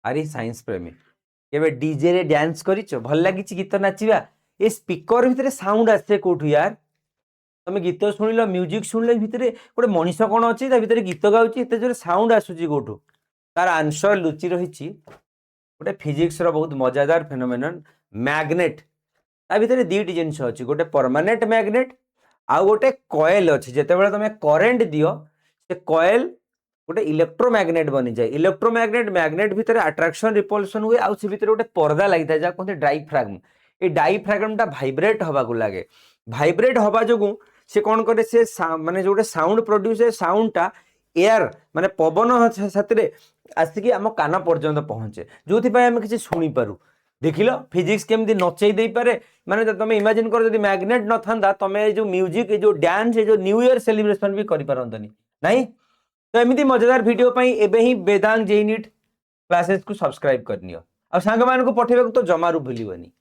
ଆରେ ସାଇନ୍ସ ପ୍ରେମୀ केबे डीजे रे डांस करिचो भल लागी गीत नाचिबा ए स्पीकर भितरे साउंड आसे कोठु यार तमे गीत सुनिलो म्यूजिक सुनले भितरे गोटे मनीष कोन अछि ता भितरे गीत गाउची एते जोरे साउंड आसुची कोठु तार आंसर लुचि रहिची गोटे फिजिक्स रो बहुत मजादार फेनोमेनन मैग्नेट ता भितरे दीटी जिंस अछि गोटे परमानेंट मैग्नेट आ गोटे कॉइल अछि जेते बेले तमे करंट दियो से कॉइल गोटे इलेक्ट्रोमैग्नेट बनी जाए इलेक्ट्रोमैग्नेट मैग्नेट भितर अट्रैक्शन रिपल्सन हुए आउ से भितर गोटे पर्दा लागि था जा कहते डाइफ्राग्म ए डाइफ्राग्मटा भाइब्रेट हवा को लागे भाइब्रेट हवा जोगु से कोन करे से माने जोटे साउंड प्रोड्यूस है साउंडटा एयर माने पवन साथरे आसिकी आम कान पर्यंत पहुंचे जोथि पय हम किछि सुनी पारु देखिलो फिजिक्स केमती नचेई दे पारे माने तुम इमेजिन करो जदि मैग्नेट न थांदा तमे जो म्यूजिक जो डांस जो न्यू ईयर सेलिब्रेशन भी करि पारंतनी नहीं तो एमती मजेदार वीडियो पई एबे ही वेदांग जेई नीट क्लासेस को सब्सक्राइब करनियो आ सांग मान को पठेबे को तो जमारू भूलिबनी।